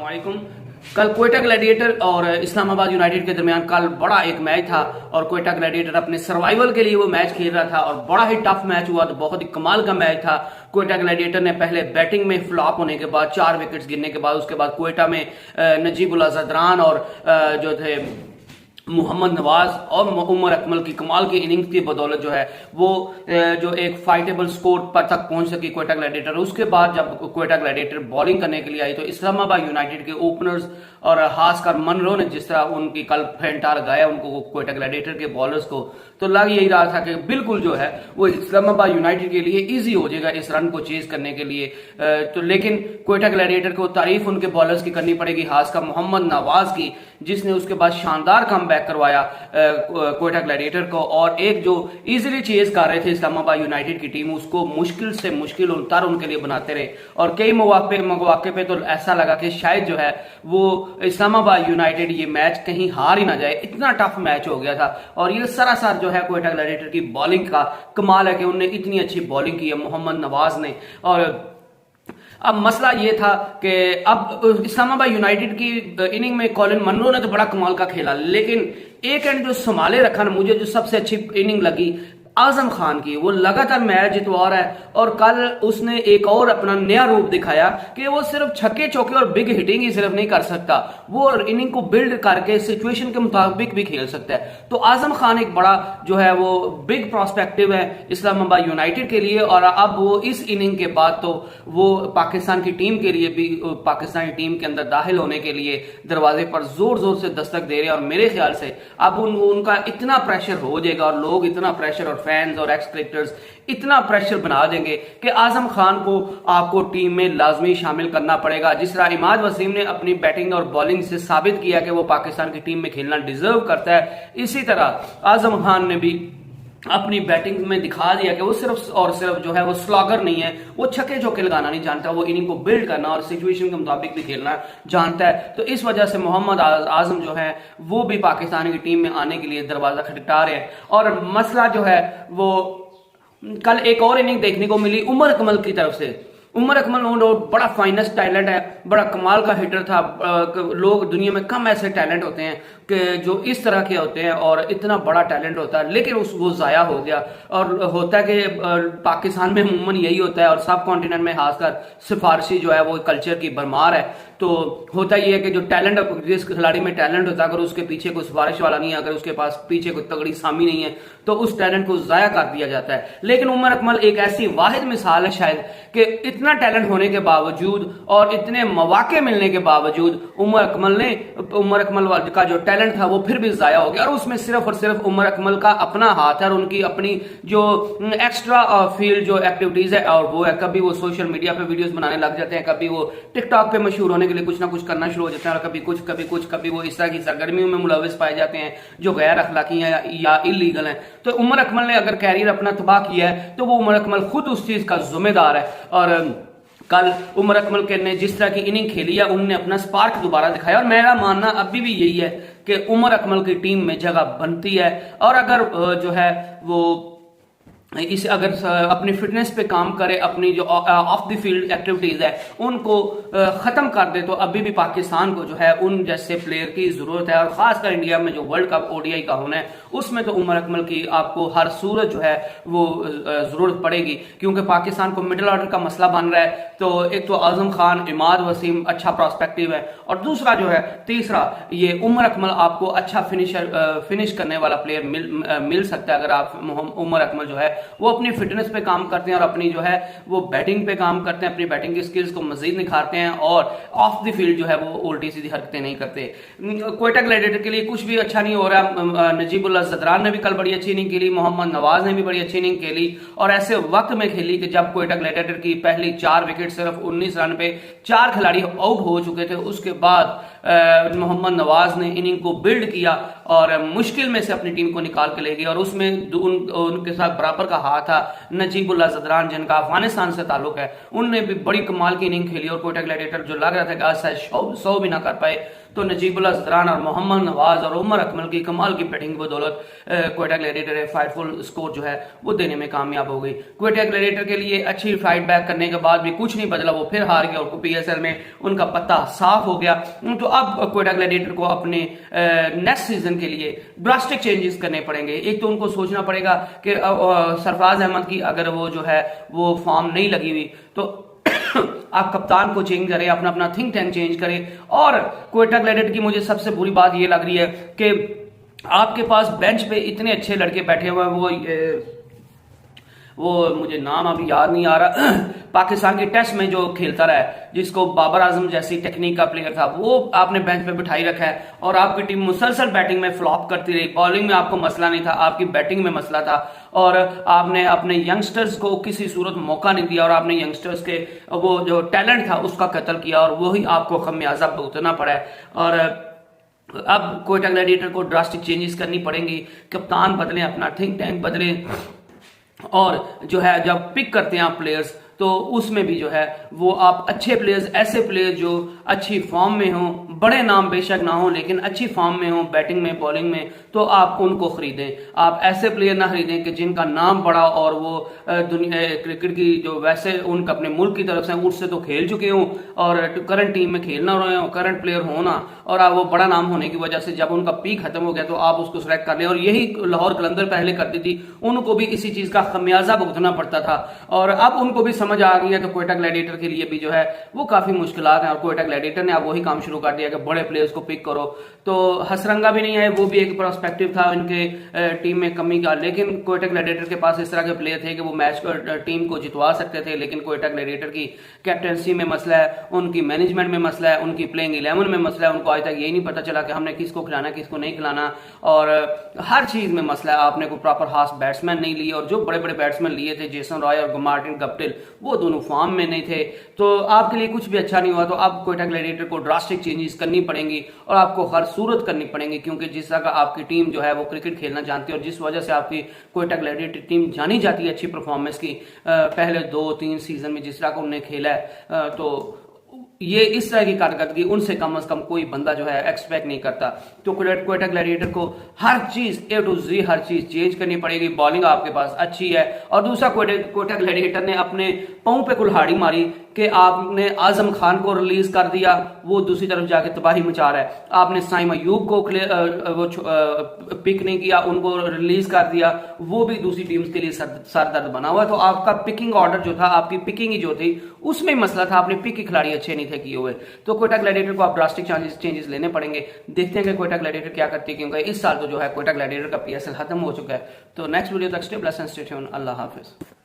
वालेकुम। कल क्वेटा ग्लैडिएटर और इस्लामाबाद यूनाइटेड के दरमियान कल बड़ा एक मैच था और क्वेटा ग्लैडिएटर अपने सर्वाइवल के लिए वो मैच खेल रहा था और बड़ा ही टफ मैच हुआ। तो बहुत ही कमाल का मैच था। क्वेटा ग्लैडिएटर ने पहले बैटिंग में फ्लॉप होने के बाद 4 विकेट्स गिरने के बाद उसके बाद क्वेटा में नजीबुल्लाह ज़दरान और जो थे मोहम्मद नवाज और उमर अकमल की कमाल की इनिंग्स की बदौलत जो है वो जो एक फाइटेबल स्कोर पर तक पहुंच सकी क्वेटा ग्लैडिएटर। उसके बाद जब क्वेटा ग्लैडिएटर बॉलिंग करने के लिए आई तो इस्लामाबाद यूनाइटेड के ओपनर्स और खासकर मनरो ने जिस तरह उनकी कल फेंटा लगाया उनको क्वेटा ग्लैडिएटर के बॉलर्स को, तो लग यही रहा था कि बिल्कुल जो है वो इस्लामाबाद यूनाइटेड के लिए इजी हो जाएगा इस रन को चेज करने के लिए। तो लेकिन क्वेटा ग्लैडिएटर को तारीफ उनके बॉलर्स की करनी पड़ेगी, खासकर मोहम्मद नवाज की, जिसने उसके बाद शानदार कमबैक करवाया क्वेटा ग्लैडिएटर को। और एक जो इजीली चेज कर रहे थे इस्लामाबाद यूनाइटेड की टीम, उसको मुश्किल से मुश्किल उतर उनके लिए बनाते रहे। और कई मौके पे तो ऐसा लगा कि शायद जो है वो इस्लामाबाद यूनाइटेड ये मैच कहीं हार ही ना जाए, इतना टफ मैच हो गया था। और ये सरासर जो है क्वेटा ग्लैडिएटर की बॉलिंग का कमाल है कि उन्होंने इतनी अच्छी बॉलिंग की है मोहम्मद नवाज ने। और अब मसला ये था कि अब इस्लामाबाद यूनाइटेड की इनिंग में कॉलिन मनरो ने तो बड़ा कमाल का खेला, लेकिन एक एंड जो संभाले रखा ना, मुझे जो सबसे अच्छी इनिंग लगी आजम खान की, वो लगातार मैच जितवा रहा है। और कल उसने एक और अपना नया रूप दिखाया कि वो सिर्फ छक्के चौके और बिग हिटिंग ही सिर्फ नहीं कर सकता, वो इनिंग को बिल्ड करके सिचुएशन के मुताबिक भी खेल सकता है। तो आजम खान एक बड़ा जो है वो बिग प्रोस्पेक्टिव है इस्लामाबाद यूनाइटेड के लिए। और अब वो इस इनिंग के बाद तो वो पाकिस्तान की टीम के लिए भी, पाकिस्तानी टीम के अंदर दाखिल होने के लिए दरवाजे पर जोर जोर से दस्तक दे रहे हैं। और मेरे ख्याल से अब उनका इतना प्रेशर हो जाएगा और लोग इतना प्रेशर और फैंस और एक्स क्रिकेटर्स इतना प्रेशर बना देंगे कि आजम खान को आपको टीम में लाजमी शामिल करना पड़ेगा। जिस तरह इमाद वसीम ने अपनी बैटिंग और बॉलिंग से साबित किया कि वो पाकिस्तान की टीम में खेलना डिजर्व करता है, इसी तरह आजम खान ने भी अपनी बैटिंग में दिखा दिया कि वो सिर्फ और सिर्फ जो है वो स्लॉगर नहीं है, वो छक्के चौके लगाना नहीं जानता, वो इनिंग को बिल्ड करना और सिचुएशन के मुताबिक भी खेलना जानता है। तो इस वजह से मोहम्मद आजम जो है वो भी पाकिस्तान की टीम में आने के लिए दरवाजा खटखटा रहे हैं। और मसला जो है वो कल एक और इनिंग देखने को मिली उमर अकमल की तरफ से। उमर अकमल बड़ा फाइनेस्ट टैलेंट है, बड़ा कमाल का हिटर था। लोग दुनिया में कम ऐसे टैलेंट होते हैं कि जो इस तरह के होते हैं और इतना बड़ा टैलेंट होता है, लेकिन वो जाया हो गया। और होता है कि पाकिस्तान में अमूमन यही होता है और सब कॉन्टिनेंट में खासकर सिफारशी जो है वो कल्चर की भरमार है। तो होता ये है कि जो टैलेंट, जिस खिलाड़ी में टैलेंट होता है, अगर उसके पीछे कोई सिफारिश वाला नहीं है, अगर उसके पास पीछे कोई तगड़ी सामी नहीं है, तो उस टैलेंट को जाया कर दिया जाता है। लेकिन उमर अकमल एक ऐसी वाहिद मिसाल है शायद कि इतना टैलेंट होने के बावजूद और इतने मौके मिलने के बावजूद उमर अकमल का जो टैलेंट था वो फिर भी जाया हो गया। और उसमें सिर्फ और सिर्फ उमर अकमल का अपना हाथ है और उनकी अपनी जो एक्स्ट्रा फील्ड जो एक्टिविटीज है, और वो है कभी वो सोशल मीडिया पे वीडियोस बनाने लग जाते हैं, कभी वो टिकटॉक पे मशहूर होने के लिए कुछ ना कुछ करना शुरू हो जाते हैं, और कभी वो इस तरह की सरगर्मियों में मुलविस पाए जाते हैं जो गैर अखलाकी हैं या इलीगल हैं। तो उमर अकमल ने अगर कैरियर अपना तबाह किया है तो वो उमर अकमल खुद उस चीज का जिम्मेदार है। और कल उमर अकमल के ने जिस तरह की इनिंग खेली है, उन्होंने अपना स्पार्क दोबारा दिखाया। और मेरा मानना अभी भी यही है कि उमर अकमल की टीम में जगह बनती है। और अगर जो है वो अगर अपनी फिटनेस पे काम करे, अपनी जो ऑफ द फील्ड एक्टिविटीज है उनको खत्म कर दे, तो अभी भी पाकिस्तान को जो है उन जैसे प्लेयर की जरूरत है। और खासकर इंडिया में जो वर्ल्ड कप ओडीआई का होना है उसमें तो उमर अकमल की आपको हर सूरत जो है वो जरूरत पड़ेगी, क्योंकि पाकिस्तान को मिडिल ऑर्डर का मसला बन रहा है। तो एक तो आजम खान, इमाद वसीम अच्छा प्रोस्पेक्टिव है, और दूसरा जो है तीसरा ये उमर अकमल आपको अच्छा फिनिश करने वाला प्लेयर मिल सकता है अगर आप उमर अकमल जो है वो अपनी फिटनेस पे काम करते हैं और अपनी जो है वो बैटिंग पे काम करते हैं, अपनी बैटिंग की स्किल्स को मजीद निखारते हैं और ऑफ द फील्ड जो है वो उल्टी सीधी हरकतें नहीं करते। क्वेटा ग्लैडिएटर के लिए कुछ भी अच्छा नहीं हो रहा। नजीबुल्लाह ज़दरान ने भी कल बड़ी अच्छी इनिंग खेली, मोहम्मद नवाज ने भी बड़ी अच्छी इनिंग खेली, और ऐसे वक्त में खेली कि जब क्वेटा ग्लैडिएटर की पहली 4 विकेट सिर्फ 19 रन पे 4 खिलाड़ी आउट हो चुके थे, उसके बाद मोहम्मद नवाज ने इनिंग को बिल्ड किया और मुश्किल में से अपनी टीम को निकाल के ले गई। और उसमें उनके साथ बराबर का हाथ था नजीबुल्लाह ज़दरान, जिनका अफगानिस्तान से ताल्लुक है, उनने भी बड़ी कमाल की इनिंग खेली। और क्वेटा ग्लैडिएटर जो लग रहा था कि आज शायद 100 भी ना कर पाए, तो नजीबुल अजदरान और मोहम्मद नवाज और उमर अकमल की कमाल की बैटिंग की बदौलत क्वेटा ग्लैडिएटर फाइटफुल स्कोर जो है वो देने में कामयाब हो गई। क्वेटा ग्लैडिएटर के लिए अच्छी फाइट बैक करने के बाद भी कुछ नहीं बदला, वो फिर हार गया और PSL में उनका पत्ता साफ हो गया। तो अब क्वेटा ग्लैडिएटर को अपने नेक्स्ट सीजन के लिए ड्रास्टिक चेंजेस करने पड़ेंगे। एक तो उनको सोचना पड़ेगा कि सरफराज अहमद की अगर वो जो है वो फॉर्म नहीं लगी हुई तो आप कप्तान को चेंज करें, अपना अपना थिंक टैंक चेंज करें। और क्वेटा ग्लैडिएटर की मुझे सबसे बुरी बात ये लग रही है कि आपके पास बेंच पे इतने अच्छे लड़के बैठे हुए हैं, वो मुझे नाम अभी याद नहीं आ रहा, पाकिस्तान की टेस्ट में जो खेलता रहा है, जिसको बाबर आजम जैसी टेक्निक का प्लेयर था, वो आपने बेंच पे बिठाई रखा है और आपकी टीम मुसलसल बैटिंग में फ्लॉप करती रही। बॉलिंग में आपको मसला नहीं था, आपकी बैटिंग में मसला था और आपने अपने यंगस्टर्स को किसी सूरत मौका नहीं दिया और आपने यंगस्टर्स के वो जो टैलेंट था उसका कत्ल किया और वही आपको खमियाजा भुगतना पड़ा है। और अब क्वेटा ग्लैडिएटर को ड्रास्टिक चेंजेस करनी पड़ेंगी, कप्तान बदलें, अपना थिंक टैंक बदलें और जो है जब पिक करते हैं आप प्लेयर्स तो उसमें भी जो है वो आप अच्छे प्लेयर्स, ऐसे प्लेयर्स जो अच्छी फॉर्म में हों, बड़े नाम बेशक ना हो लेकिन अच्छी फॉर्म में हो बैटिंग में बॉलिंग में, तो आप उनको खरीदें। आप ऐसे प्लेयर ना खरीदें कि जिनका नाम बड़ा और वो दुनिया क्रिकेट की जो वैसे उनका अपने मुल्क की तरफ से उससे तो खेल चुके हों और करंट टीम में खेलना रहे हो, करंट प्लेयर होना और आप वो बड़ा नाम होने की वजह से जब उनका पीक खत्म हो गया तो आप उसको सिलेक्ट कर लें। और यही लाहौर कलंदर पहले करती थी, उनको भी इसी चीज का खमियाजा भुगतना पड़ता था और अब उनको भी समझ आ गई है। तो क्वेटा ग्लैडिएटर के लिए भी जो है वो काफी मुश्किलात हैं और क्वेटा ग्लैडिएटर ने अब वही काम शुरू कर दिया कि बड़े प्लेयर्स को पिक करो। तो हसरंगा भी नहीं है, वो भी एक प्रोस्पेक्टिव था इनके टीम में कमी का, लेकिन क्वेटा ग्लैडिएटर के पास इस तरह के प्लेयर थे कि वो मैच टीम को जितवा सकते थे। लेकिन क्वेटा ग्लैडिएटर की कैप्टनसी में मसला है, उनकी मैनेजमेंट में मसला है, उनकी प्लेइंग 11 में मसला है। उनको आज तक यही नहीं पता चला कि हमने किसको खिलाना किसको नहीं खिलाना और हर चीज में मसला है। आपने कोई प्रॉपर हाफ बैट्समैन नहीं लिए और जो बड़े बड़े बैट्समैन लिए थे जेसन रॉय और मार्टिन गप्टिल, वो दोनों फॉर्म में नहीं थे। तो आपके लिए कुछ भी अच्छा नहीं हुआ। तो अब क्वेटा ग्लैडिएटर को ड्रास्टिक चेंजेस करनी पड़ेंगी और आपको हर सूरत करनी पड़ेंगी, क्योंकि जिस तरह का आपकी टीम जो है वो क्रिकेट खेलना जानती है और जिस वजह से आपकी क्वेटा ग्लैडिएटर टीम जानी जाती है अच्छी परफॉर्मेंस की, पहले 2-3 सीजन में जिस तरह का उन्होंने खेला है, तो ये इस तरह की कारकर्दगी उनसे कम से कम कोई बंदा जो है एक्सपेक्ट नहीं करता। तो क्वेटा ग्लैडिएटर को हर चीज A to Z हर चीज चेंज करनी पड़ेगी। बॉलिंग आपके पास अच्छी है और दूसरा क्वेटा ग्लैडिएटर ने अपने पांव पे कुल्हाड़ी मारी कि आपने आजम खान को रिलीज कर दिया, वो दूसरी तरफ जाके तबाही मचा रहा है। आपने साइम अयूब को पिक नहीं किया, उनको रिलीज कर दिया, वो भी दूसरी टीम्स के लिए सरदर्द बना हुआ। तो आपका पिकिंग ऑर्डर जो था, आपकी पिकिंग ही जो थी उसमें मसला था, आपने पिक के खिलाड़ी अच्छे नहीं थे किए हुए। तो क्वेटा ग्लैडिएटर को आप ड्रास्टिक चेंजेस लेने पड़ेंगे। देखते हैं कि क्वेटा ग्लैडिएटर क्या करती है, क्योंकि इस साल तो जो है क्वेटा ग्लैडिएटर का PSL खत्म हो चुका है। तो नेक्स्ट वीडियो तक stay blessed and stay tuned. Allah Hafiz.